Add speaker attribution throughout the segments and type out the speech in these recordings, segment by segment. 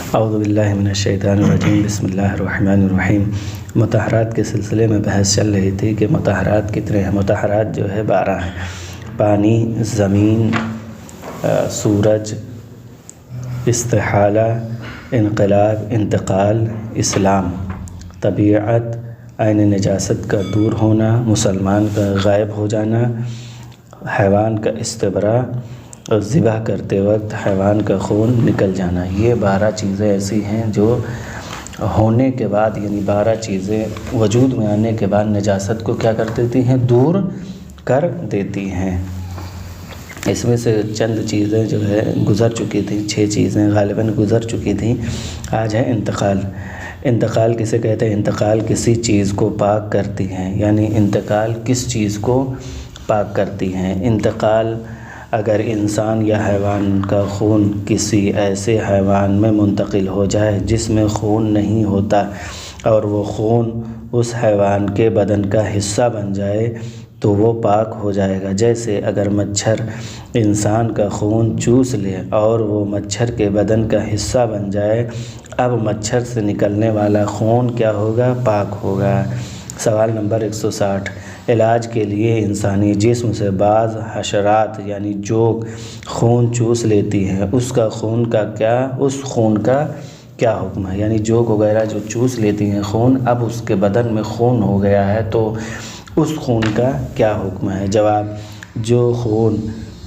Speaker 1: اعوذ باللہ من الشیطان الرجیم، بسم اللہ الرحمن الرحیم۔ مطہرات کے سلسلے میں بحث چل رہی تھی کہ مطہرات کتنے ہیں۔ مطہرات جو ہے 12 ہیں: پانی، زمین، سورج، استحالہ، انقلاب، انتقال، اسلام، طبیعت، عین نجاست کا دور ہونا، مسلمان کا غائب ہو جانا، حیوان کا استبراء اور ذبح کرتے وقت حیوان کا خون نکل جانا۔ یہ 12 چیزیں ایسی ہیں جو ہونے کے بعد، یعنی 12 چیزیں وجود میں آنے کے بعد نجاست کو کیا کر دیتی ہیں؟ دور کر دیتی ہیں۔ اس میں سے چند چیزیں جو ہے گزر چکی تھیں، 6 چیزیں غالباً گزر چکی تھیں۔ آج ہے انتقال۔ انتقال کسے کہتے ہیں؟ انتقال کسی چیز کو پاک کرتی ہیں، یعنی انتقال کس چیز کو پاک کرتی ہیں؟ انتقال اگر انسان یا حیوان کا خون کسی ایسے حیوان میں منتقل ہو جائے جس میں خون نہیں ہوتا اور وہ خون اس حیوان کے بدن کا حصہ بن جائے تو وہ پاک ہو جائے گا۔ جیسے اگر مچھر انسان کا خون چوس لے اور وہ مچھر کے بدن کا حصہ بن جائے، اب مچھر سے نکلنے والا خون کیا ہوگا؟ پاک ہوگا۔ سوال نمبر 160۔ علاج کے لیے انسانی جسم سے بعض حشرات یعنی جوگ خون چوس لیتی ہیں، اس خون کا کیا حکم ہے؟ یعنی جوگ وغیرہ جو چوس لیتی ہیں خون، اب اس کے بدن میں خون ہو گیا ہے تو اس خون کا کیا حکم ہے؟ جواب: جو خون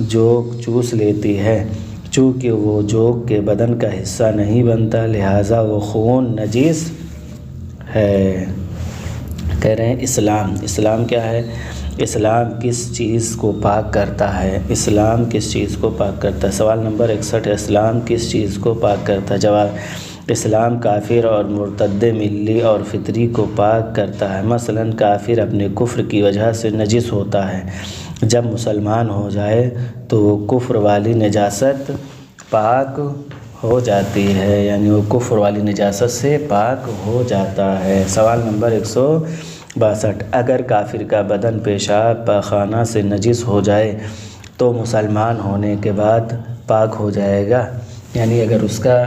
Speaker 1: جوگ چوس لیتی ہے، چونکہ وہ جوگ کے بدن کا حصہ نہیں بنتا لہٰذا وہ خون نجس ہے۔ کہہ رہے ہیں اسلام کیا ہے؟ اسلام کس چیز کو پاک کرتا ہے؟ اسلام کس چیز کو پاک کرتا ہے؟ سوال نمبر 61۔ اسلام کس چیز کو پاک کرتا ہے؟ جواب: اسلام کافر اور مرتد ملی اور فطری کو پاک کرتا ہے۔ مثلا کافر اپنے کفر کی وجہ سے نجس ہوتا ہے، جب مسلمان ہو جائے تو وہ کفر والی نجاست پاک ہو جاتی ہے، یعنی وہ کفر والی نجاست سے پاک ہو جاتا ہے۔ سوال نمبر 162۔ اگر کافر کا بدن پیشاب پاخانہ سے نجس ہو جائے تو مسلمان ہونے کے بعد پاک ہو جائے گا؟ یعنی اگر اس کا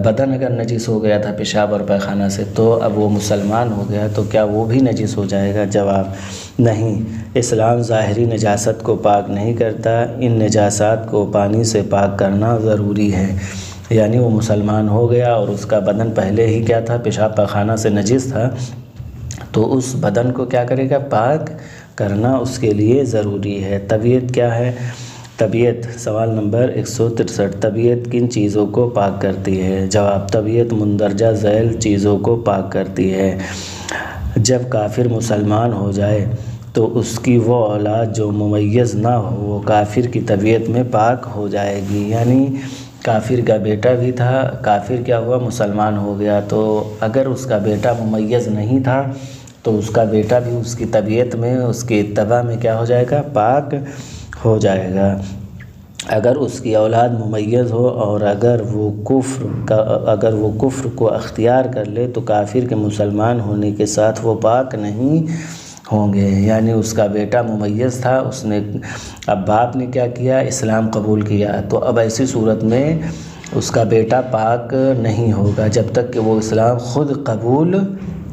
Speaker 1: بدن اگر نجس ہو گیا تھا پیشاب اور پاخانہ سے تو اب وہ مسلمان ہو گیا تو کیا وہ بھی نجس ہو جائے گا؟ جواب: نہیں، اسلام ظاہری نجاست کو پاک نہیں کرتا، ان نجاسات کو پانی سے پاک کرنا ضروری ہے۔ یعنی وہ مسلمان ہو گیا اور اس کا بدن پہلے ہی کیا تھا؟ پیشاب پاخانہ سے نجس تھا، تو اس بدن کو کیا کرے گا؟ پاک کرنا اس کے لیے ضروری ہے۔ طبیعت کیا ہے؟ طبیعت سوال نمبر 163۔ طبیعت کن چیزوں کو پاک کرتی ہے؟ جواب: طبیعت مندرجہ ذیل چیزوں کو پاک کرتی ہے۔ جب کافر مسلمان ہو جائے تو اس کی وہ اولاد جو ممیز نہ ہو وہ کافر کی طبیعت میں پاک ہو جائے گی۔ یعنی کافر کا بیٹا بھی تھا، کافر کیا ہوا؟ مسلمان ہو گیا، تو اگر اس کا بیٹا ممیز نہیں تھا تو اس کا بیٹا بھی اس کی طبیعت میں، اس کے اتباع میں کیا ہو جائے گا؟ پاک ہو جائے گا۔ اگر اس کی اولاد ممیز ہو اور اگر وہ کفر کو اختیار کر لے تو کافر کے مسلمان ہونے کے ساتھ وہ پاک نہیں ہوں گے۔ یعنی اس کا بیٹا ممیز تھا، اب باپ نے کیا کیا؟ اسلام قبول کیا، تو اب ایسی صورت میں اس کا بیٹا پاک نہیں ہوگا جب تک کہ وہ اسلام خود قبول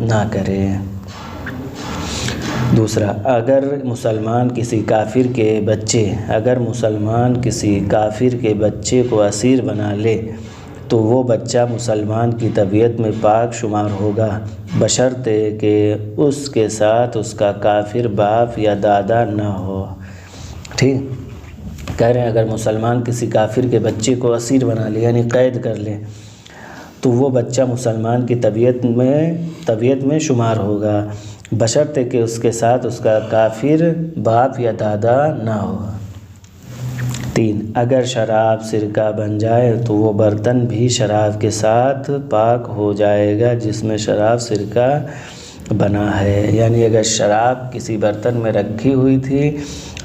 Speaker 1: نہ کرے۔ دوسرا، اگر مسلمان کسی کافر کے بچے کو اسیر بنا لے تو وہ بچہ مسلمان کی طبیعت میں پاک شمار ہوگا بشرطے کہ اس کے ساتھ اس کا کافر باپ یا دادا نہ ہو۔ ٹھیک، کہہ رہے ہیں اگر مسلمان کسی کافر کے بچے کو اسیر بنا لے یعنی قید کر لے تو وہ بچہ مسلمان کی طبیعت میں شمار ہوگا بشرطے کہ اس کے ساتھ اس کا کافر باپ یا دادا نہ ہو۔ 3، اگر شراب سرکہ بن جائے تو وہ برتن بھی شراب کے ساتھ پاک ہو جائے گا جس میں شراب سرکہ بنا ہے۔ یعنی اگر شراب کسی برتن میں رکھی ہوئی تھی،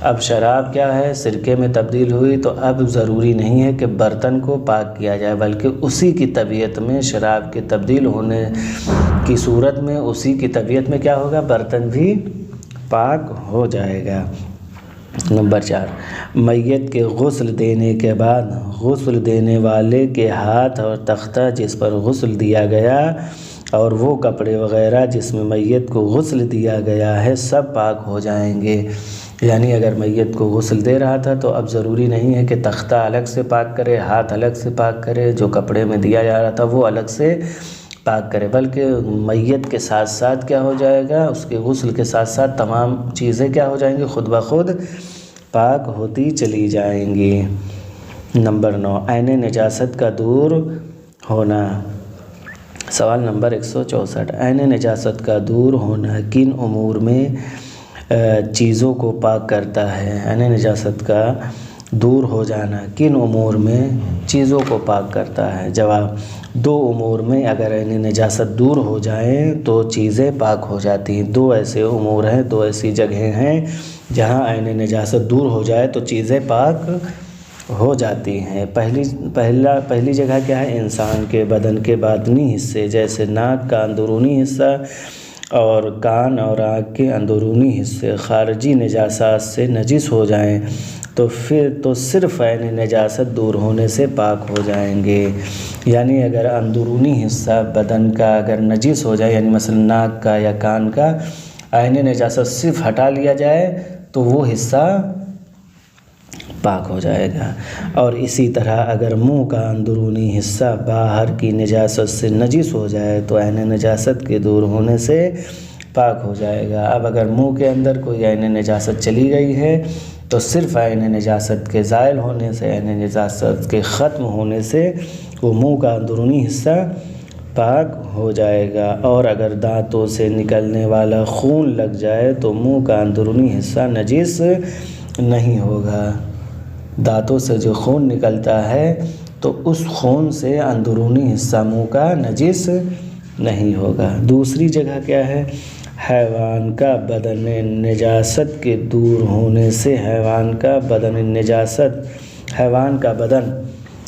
Speaker 1: اب شراب کیا ہے؟ سرکے میں تبدیل ہوئی، تو اب ضروری نہیں ہے کہ برتن کو پاک کیا جائے بلکہ اسی کی طبیعت میں، شراب کے تبدیل ہونے کی صورت میں اسی کی طبیعت میں کیا ہوگا؟ برتن بھی پاک ہو جائے گا۔ نمبر 4، میت کے غسل دینے کے بعد غسل دینے والے کے ہاتھ اور تختہ جس پر غسل دیا گیا اور وہ کپڑے وغیرہ جس میں میت کو غسل دیا گیا ہے سب پاک ہو جائیں گے۔ یعنی اگر میت کو غسل دے رہا تھا تو اب ضروری نہیں ہے کہ تختہ الگ سے پاک کرے، ہاتھ الگ سے پاک کرے، جو کپڑے میں دیا جا رہا تھا وہ الگ سے پاک کرے، بلکہ میت کے ساتھ ساتھ کیا ہو جائے گا، اس کے غسل کے ساتھ ساتھ تمام چیزیں کیا ہو جائیں گی، خود بخود پاک ہوتی چلی جائیں گی۔ نمبر 9، عین نجاست کا دور ہونا۔ سوال نمبر 164، عین نجاست کا دور ہونا کن امور میں چیزوں کو پاک کرتا ہے؟ عین نجاست کا دور ہو جانا کن امور میں چیزوں کو پاک کرتا ہے؟ جواب، 2 امور میں اگر عین نجاست دور ہو جائیں تو چیزیں پاک ہو جاتی ہیں۔ 2 ایسے امور ہیں، 2 ایسی جگہیں ہیں جہاں عین نجاست دور ہو جائے تو چیزیں پاک ہو جاتی ہیں۔ پہلی جگہ کیا ہے؟ انسان کے بدن کے باطنی حصے جیسے ناک کا اندرونی حصہ اور کان اور آنکھ کے اندرونی حصے خارجی نجاسات سے نجس ہو جائیں تو پھر تو صرف عین نجاست دور ہونے سے پاک ہو جائیں گے۔ یعنی اگر اندرونی حصہ بدن کا اگر نجس ہو جائے، یعنی مثلا ناک کا یا کان کا عین نجاست صرف ہٹا لیا جائے تو وہ حصہ پاک ہو جائے گا، اور اسی طرح اگر منہ کا اندرونی حصہ باہر کی نجاست سے نجس ہو جائے تو عین نجاست کے دور ہونے سے پاک ہو جائے گا۔ اب اگر منہ کے اندر کوئی عین نجاست چلی گئی ہے تو صرف عین نجاست کے زائل ہونے سے، عین نجاست کے ختم ہونے سے وہ منہ کا اندرونی حصہ پاک ہو جائے گا، اور اگر دانتوں سے نکلنے والا خون لگ جائے تو منہ کا اندرونی حصہ نجس نہیں ہوگا۔ دانتوں سے جو خون نکلتا ہے تو اس خون سے اندرونی حصہ منہ کا نجس نہیں ہوگا۔ دوسری جگہ کیا ہے؟ حیوان کا بدن نجاست کے دور ہونے سے حیوان کا بدن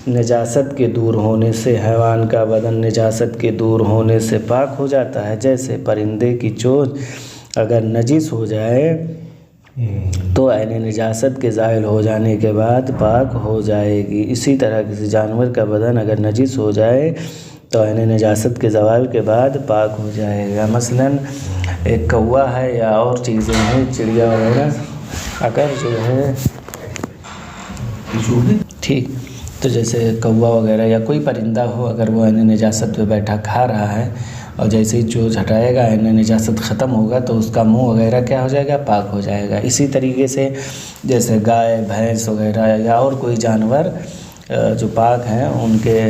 Speaker 1: نجاست کے دور ہونے سے حیوان کا بدن نجاست کے دور ہونے سے پاک ہو جاتا ہے۔ جیسے پرندے کی چونچ اگر نجس ہو جائے تو عین نجاست کے زائل ہو جانے کے بعد پاک ہو جائے گی۔ اسی طرح کسی جانور کا بدن اگر نجس ہو جائے تو عین نجاست کے زوال کے بعد پاک ہو جائے گا۔ مثلاً ایک کوا ہے یا اور چیزیں ہیں، چڑیا وغیرہ، اگر جو ہے ٹھیک تو جیسے کوا وغیرہ یا کوئی پرندہ ہو، اگر وہ عین نجاست پہ بیٹھا کھا رہا ہے اور جیسے ہی چونچ ہٹائے گا عین نجاست ختم ہوگا تو اس کا منہ وغیرہ کیا ہو جائے گا؟ پاک ہو جائے گا۔ اسی طریقے سے جیسے گائے، بھینس وغیرہ یا اور کوئی جانور جو پاک ہیں ان کے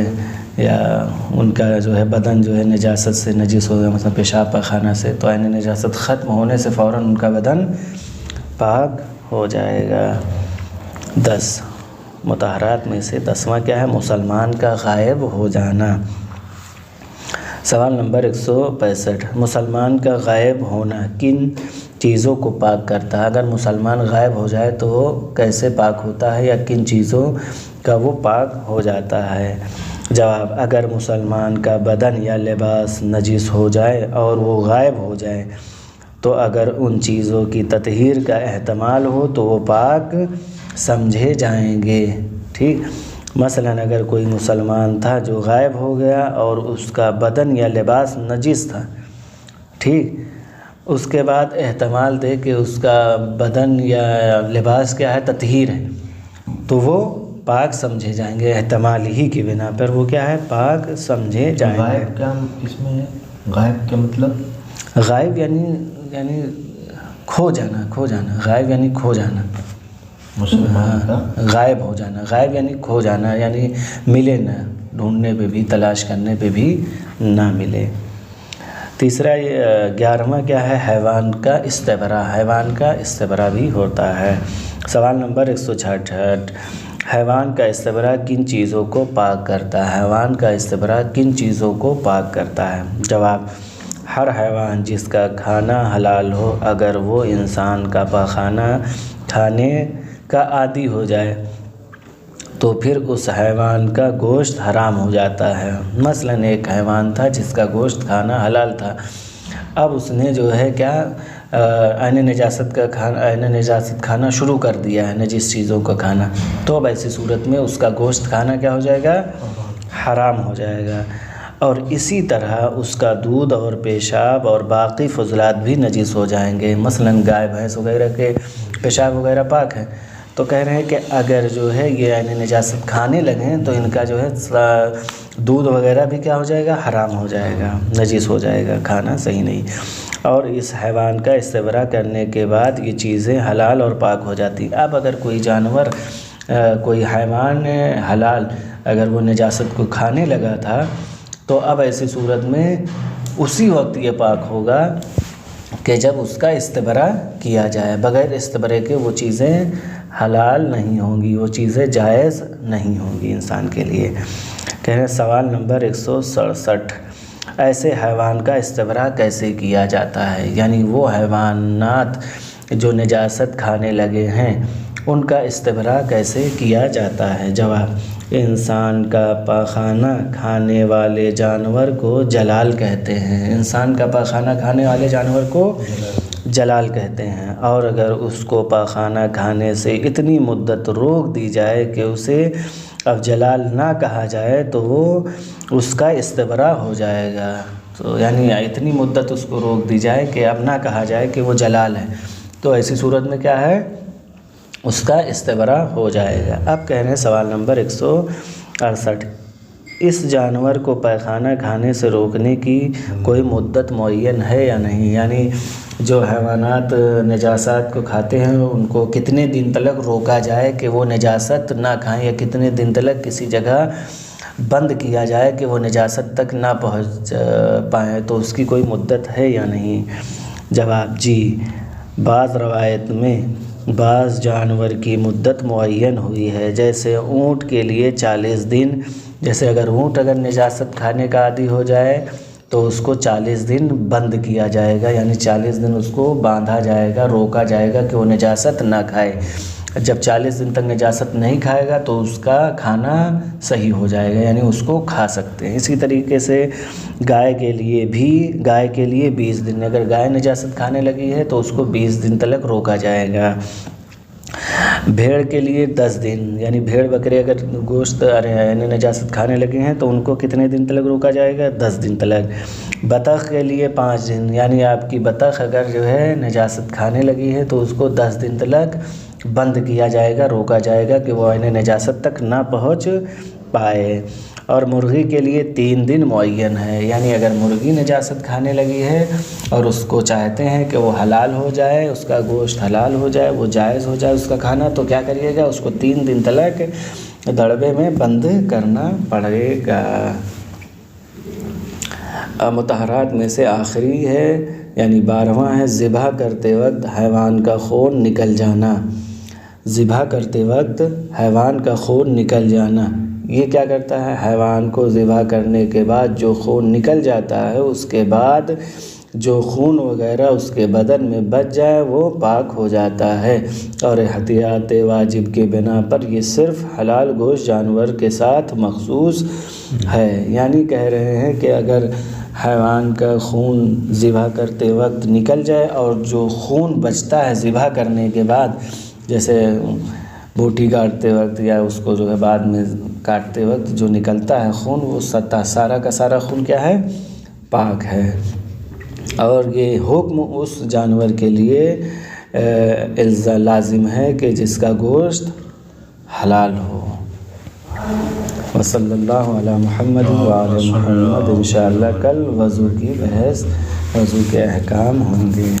Speaker 1: یا ان کا جو ہے بدن جو ہے نجاست سے نجس ہو گیا، مثلا پیشاب پاخانہ سے، تو عین نجاست ختم ہونے سے فوراً ان کا بدن پاک ہو جائے گا۔ 10 مطہرات میں سے 10واں کیا ہے؟ مسلمان کا غائب ہو جانا۔ سوال نمبر 165، مسلمان کا غائب ہونا کن چیزوں کو پاک کرتا ہے؟ اگر مسلمان غائب ہو جائے تو وہ کیسے پاک ہوتا ہے یا کن چیزوں کا وہ پاک ہو جاتا ہے؟ جواب، اگر مسلمان کا بدن یا لباس نجس ہو جائے اور وہ غائب ہو جائے تو اگر ان چیزوں کی تطہیر کا احتمال ہو تو وہ پاک سمجھے جائیں گے۔ ٹھیک، مثلاً اگر کوئی مسلمان تھا جو غائب ہو گیا اور اس کا بدن یا لباس نجس تھا، ٹھیک، اس کے بعد احتمال دے کہ اس کا بدن یا لباس کیا ہے؟ تطہیر ہے، تو وہ پاک سمجھے جائیں گے، احتمال ہی کی بنا پر وہ کیا ہے؟ پاک سمجھے جائیں گے۔
Speaker 2: غائب کیا اس میں ہے؟ غائب کیا مطلب؟
Speaker 1: غائب یعنی کھو جانا، غائب یعنی کھو جانا،
Speaker 2: مسلمان کا
Speaker 1: غائب ہو جانا، غائب یعنی کھو جانا، یعنی ملے نہ، ڈھونڈنے پہ بھی، تلاش کرنے پہ بھی نہ ملے۔ تیسرا 11واں کیا ہے؟ حیوان کا استبراء۔ حیوان کا استبراء بھی ہوتا ہے۔ سوال نمبر 166، حیوان کا استبراء کن چیزوں کو پاک کرتا ہے؟ حیوان کا استبراء کن چیزوں کو پاک کرتا ہے؟ جواب، ہر حیوان جس کا کھانا حلال ہو، اگر وہ انسان کا پاخانہ کھانے کا عادی ہو جائے تو پھر اس حیوان کا گوشت حرام ہو جاتا ہے۔ مثلاً ایک حیوان تھا جس کا گوشت کھانا حلال تھا، اب اس نے جو ہے کیا عین نجاست کا کھانا، عین نجاست کھانا شروع کر دیا ہے، نجس چیزوں کا کھانا، تو اب ایسی صورت میں اس کا گوشت کھانا کیا ہو جائے گا؟ حرام ہو جائے گا۔ اور اسی طرح اس کا دودھ اور پیشاب اور باقی فضلات بھی نجس ہو جائیں گے۔ مثلاً گائے بھینس وغیرہ کے پیشاب وغیرہ پاک ہیں، تو کہہ رہے ہیں کہ اگر جو ہے یہ عین نجاست کھانے لگیں تو ان کا جو ہے دودھ وغیرہ بھی کیا ہو جائے گا؟ حرام ہو جائے گا، نجس ہو جائے گا، کھانا صحیح نہیں۔ اور اس حیوان کا استبراء کرنے کے بعد یہ چیزیں حلال اور پاک ہو جاتی۔ اب اگر کوئی جانور، کوئی حیوان حلال اگر وہ نجاست کو کھانے لگا تھا، تو اب ایسی صورت میں اسی وقت یہ پاک ہوگا کہ جب اس کا استبراء کیا جائے۔ بغیر استبرے کے وہ چیزیں حلال نہیں ہوں گی، وہ چیزیں جائز نہیں ہوں گی انسان کے لیے۔ کہہ رہے ہیں سوال نمبر 167، ایسے حیوان کا استبراء کیسے کیا جاتا ہے؟ یعنی وہ حیوانات جو نجاست کھانے لگے ہیں ان کا استبراء کیسے کیا جاتا ہے؟ جواب، انسان کا پاخانہ کھانے والے جانور کو جلال کہتے ہیں۔ انسان کا پاخانہ کھانے والے جانور کو جلال کہتے ہیں، اور اگر اس کو پاخانہ کھانے سے اتنی مدت روک دی جائے کہ اسے اب جلال نہ کہا جائے تو وہ اس کا استبراء ہو جائے گا۔ تو یعنی اتنی مدت اس کو روک دی جائے کہ اب نہ کہا جائے کہ وہ جلال ہے، تو ایسی صورت میں کیا ہے؟ اس کا استبراء ہو جائے گا۔ اب کہہ رہے ہیں سوال نمبر 168، اس جانور کو پاخانہ کھانے سے روکنے کی کوئی مدت معین ہے یا نہیں؟ یعنی جو حیوانات نجاست کو کھاتے ہیں ان کو کتنے دن تلک روکا جائے کہ وہ نجاست نہ کھائیں، یا کتنے دن تلک کسی جگہ بند کیا جائے کہ وہ نجاست تک نہ پہنچ پائیں، تو اس کی کوئی مدت ہے یا نہیں؟ جواب، جی، بعض روایت میں بعض جانور کی مدت معین ہوئی ہے، جیسے اونٹ کے لیے 40 دن۔ جیسے اگر اونٹ اگر نجاست کھانے کا عادی ہو جائے تو اس کو 40 دن بند کیا جائے گا، یعنی 40 دن اس کو باندھا جائے گا، روکا جائے گا کہ وہ نجاست نہ کھائے۔ جب 40 دن تک نجاست نہیں کھائے گا تو اس کا کھانا صحیح ہو جائے گا، یعنی اس کو کھا سکتے ہیں۔ اسی طریقے سے گائے کے لیے 20 دن، اگر گائے نجاست کھانے لگی ہے تو اس کو 20 دن تلک روکا جائے گا۔ بھیڑ کے لیے 10 دن، یعنی بھیڑ بکرے اگر گوشت یعنی نجاست کھانے لگے ہیں تو ان کو کتنے دن تلک روکا جائے گا؟ 10 دن تلک۔ بطخ کے لیے 5 دن، یعنی آپ کی بطخ اگر جو ہے نجاست کھانے لگی ہے تو اس کو 10 دن تلک بند کیا جائے گا، روکا جائے گا کہ وہ عین نجاست تک نہ پہنچ پائے۔ اور مرغی کے لیے 3 دن معین ہے، یعنی اگر مرغی نجاست کھانے لگی ہے اور اس کو چاہتے ہیں کہ وہ حلال ہو جائے، اس کا گوشت حلال ہو جائے، وہ جائز ہو جائے اس کا کھانا، تو کیا کریے گا؟ اس کو 3 دن تلک دڑبے میں بند کرنا پڑے گا۔ مطہرات میں سے آخری ہے یعنی 12واں ہے، ذبح کرتے وقت حیوان کا خون نکل جانا۔ ذبح کرتے وقت حیوان کا خون نکل جانا، یہ کیا کرتا ہے؟ حیوان کو ذبح کرنے کے بعد جو خون نکل جاتا ہے، اس کے بعد جو خون وغیرہ اس کے بدن میں بچ جائے وہ پاک ہو جاتا ہے۔ اور احتیاط واجب کے بنا پر یہ صرف حلال گوشت جانور کے ساتھ مخصوص ہے۔ یعنی کہہ رہے ہیں کہ اگر حیوان کا خون ذبح کرتے وقت نکل جائے اور جو خون بچتا ہے ذبح کرنے کے بعد، جیسے بوٹی کاٹتے وقت یا اس کو جو ہے بعد میں کاٹتے وقت جو نکلتا ہے خون، وہ سارا کا سارا خون کیا ہے؟ پاک ہے۔ اور یہ حکم اس جانور کے لیے لازم ہے کہ جس کا گوشت حلال ہو۔ وصلی اللہ علی محمد وعلی محمد۔ انشاءاللہ کل وضو کی بحث، وضو کے احکام ہوں گے۔